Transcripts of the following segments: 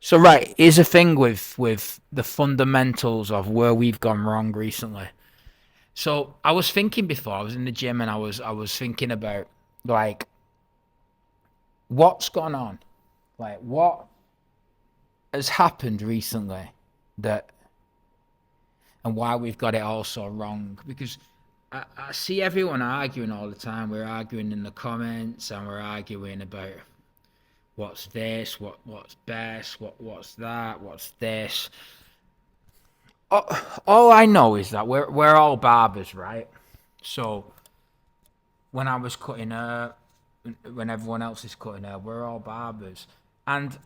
So right, here's the thing with the fundamentals of where we've gone wrong recently. So I was thinking before I was in the gym and I was thinking about like what's gone on, like what has happened recently that and why we've got it all so wrong. Because I see everyone arguing all the time. We're arguing in the comments and we're arguing about what's this, what's best, what's that, what's this. All I know is that we're all barbers, right? So when I was cutting hair, when everyone else is cutting hair, we're all barbers. And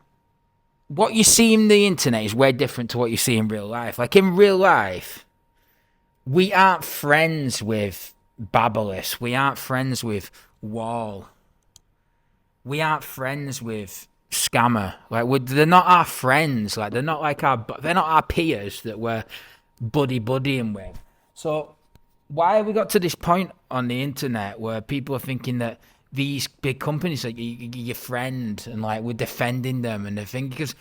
what you see in the internet is way different to what you see in real life. Like in real life, we aren't friends with Babyliss. We aren't friends with Wall. We aren't friends with Scammer. Like they're not our friends. Like they're not our peers that we're buddying with. So why have we got to this point on the internet where people are thinking that these big companies are your friend and like we're defending them and the thing? Because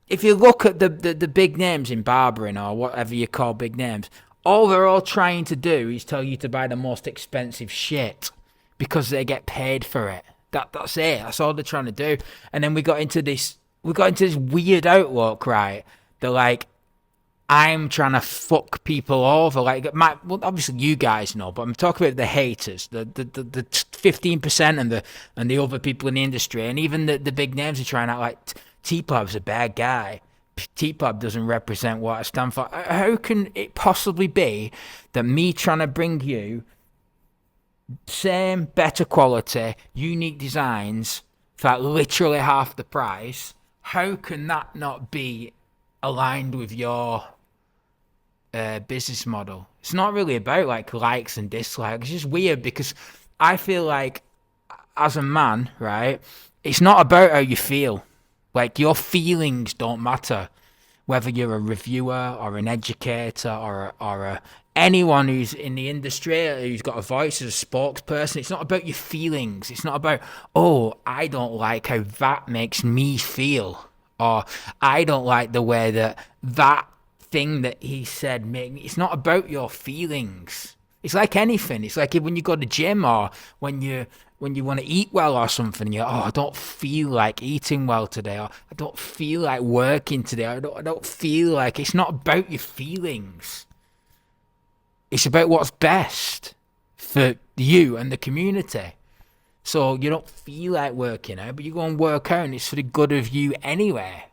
if you look at the big names in barbering or whatever you call big names, all they're all trying to do is tell you to buy the most expensive shit because they get paid for it. That's it. That's all they're trying to do. And then we got into this weird outlook, right? They're like, I'm trying to fuck people over. Like, well, obviously you guys know, but I'm talking about the haters, the 15% and the other people in the industry, and even the big names are trying out like T-Pub's a bad guy. T-Pub doesn't represent what I stand for. How can it possibly be that me trying to bring you same, better quality, unique designs for like literally half the price, how can that not be aligned with your business model? It's not really about like likes and dislikes. It's just weird because I feel like as a man, right, it's not about how you feel. Like your feelings don't matter. Whether you're a reviewer or an educator or anyone who's in the industry who's got a voice as a spokesperson, it's not about your feelings. It's not about, oh, I don't like how that makes me feel, or I don't like the way that thing that he said made me. It's not about your feelings. It's like anything. It's like when you go to the gym or when you want to eat well or something. You're, oh, I don't feel like eating well today, or I don't feel like working today. I don't feel like. It's not about your feelings. It's about what's best for you and the community. So you don't feel like working out, but you go and work out, and it's for the good of you anyway.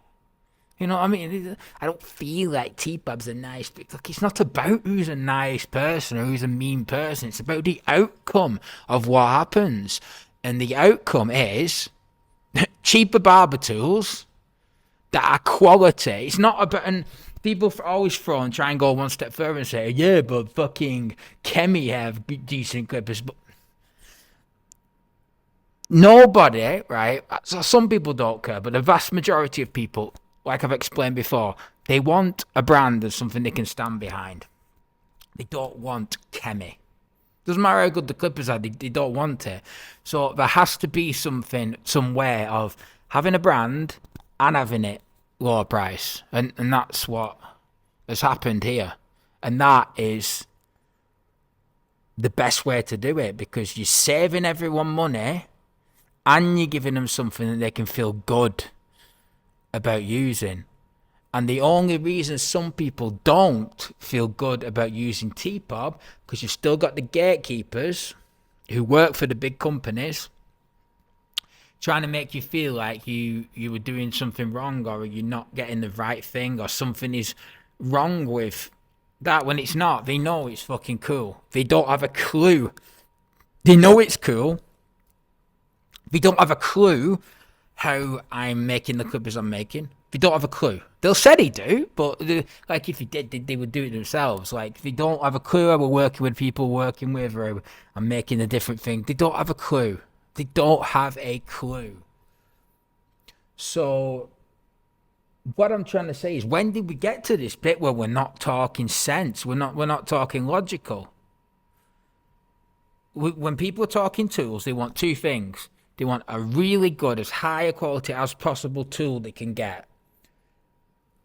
You know what I mean? I don't feel like T-Pub's a nice... Look, it's not about who's a nice person or who's a mean person. It's about the outcome of what happens. And the outcome is cheaper barber tools that are quality. It's not about... And people always throw and try and go one step further and say, yeah, but fucking Kemi have decent clippers. But nobody, right? So some people don't care, but the vast majority of people... Like I've explained before, they want a brand of something they can stand behind. They don't want Kemi. Doesn't matter how good the clippers are, they don't want it. So there has to be something, some way of having a brand and having it lower price. And that's what has happened here. And that is the best way to do it because you're saving everyone money and you're giving them something that they can feel good about using. And the only reason some people don't feel good about using T-Pub, because you've still got the gatekeepers who work for the big companies trying to make you feel like you were doing something wrong, or you're not getting the right thing, or something is wrong with that when it's not. They know it's fucking cool. They don't have a clue. They know it's cool. They don't have a clue how I'm making the clippers I'm making. They don't have a clue. They'll say they do, but like if they did, they would do it themselves. Like they don't have a clue how we're working with people working with, or I'm making a different thing. They don't have a clue. They don't have a clue. So what I'm trying to say is, when did we get to this bit where we're not talking sense? We're not talking logical. When people are talking tools, they want two things. They want a really good, as high a quality as possible tool they can get.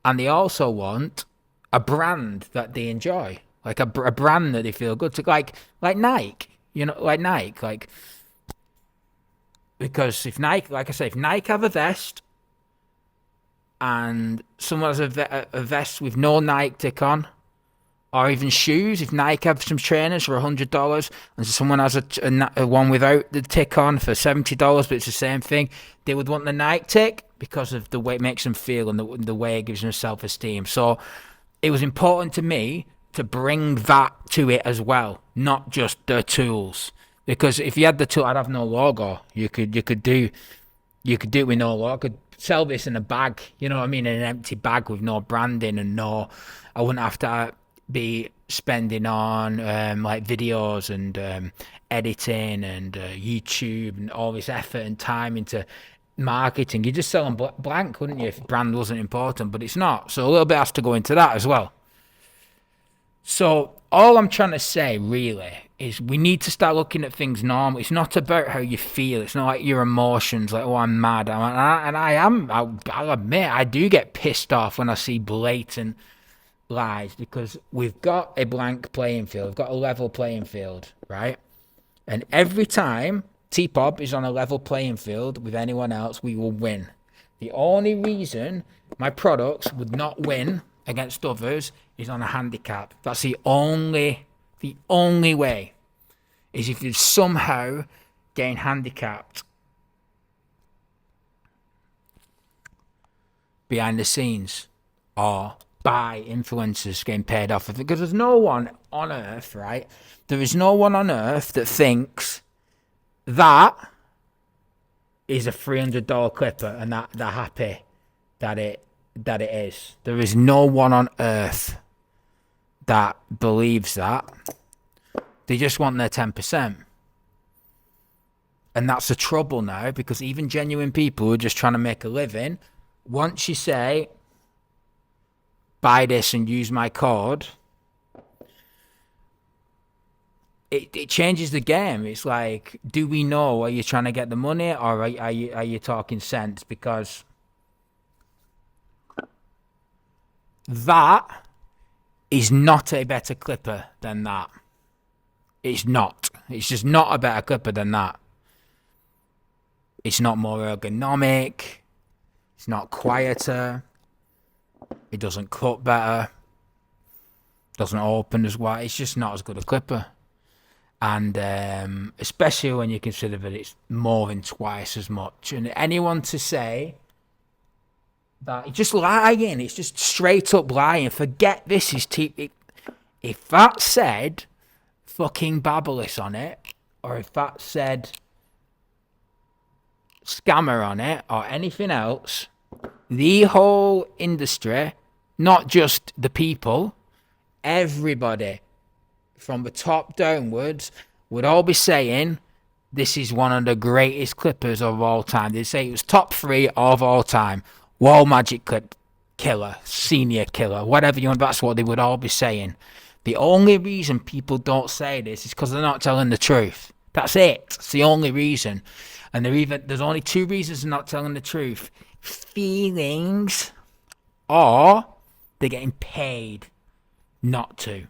And they also want a brand that they enjoy, like a brand that they feel good to, like Nike, like Nike, like, because if Nike, like I say, if Nike have a vest and someone has a vest with no Nike tick on, or even shoes, if Nike have some trainers for $100 and someone has a one without the tick on for $70, but it's the same thing, they would want the Nike tick because of the way it makes them feel and the way it gives them self-esteem. So it was important to me to bring that to it as well, not just the tools. Because if you had the tool, I'd have no logo. You could do it with no logo. I could sell this in a bag, you know what I mean, in an empty bag with no branding and I wouldn't have to be spending on like videos and editing and YouTube and all this effort and time into marketing. You just sell them blank, wouldn't you, if brand wasn't important? But it's not. So a little bit has to go into that as well. So all I'm trying to say really is we need to start looking at things normal. It's not about how you feel. It's not like your emotions, like, oh, I'm mad. And I am. I'll admit, I do get pissed off when I see blatant lies, because we've got a blank playing field. We've got a level playing field, right? And every time T-Pop is on a level playing field with anyone else, we will win. The only reason my products would not win against others is on a handicap. That's the only way, is if you somehow getting handicapped behind the scenes or by influencers getting paid off of it. Because there's no one on earth, right? There is no one on earth that thinks that is a $300 clipper and that they're happy that it is. There is no one on earth that believes that. They just want their 10%. And that's the trouble now, because even genuine people who are just trying to make a living, once you say, buy this and use my code, it changes the game. It's like, do we know, are you trying to get the money, or are you talking sense? Because that is not a better clipper than that. It's not. It's just not a better clipper than that. It's not more ergonomic. It's not quieter. It doesn't cut better. Doesn't open as well. It's just not as good a clipper. And especially when you consider that it's more than twice as much. And anyone to say that, it's just lying. It's just straight up lying. Forget this is if that said fucking Babyliss on it, or if that said scammer on it, or anything else, the whole industry, not just the people, everybody from the top downwards would all be saying this is one of the greatest clippers of all time. They'd say it was top 3 of all time. Wall magic clip killer, senior killer, whatever you want, that's what they would all be saying. The only reason people don't say this is because they're not telling the truth. That's it. It's the only reason. And there's only 2 reasons they're not telling the truth. Feelings, or they're getting paid not to.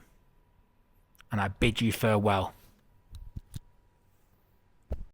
And I bid you farewell.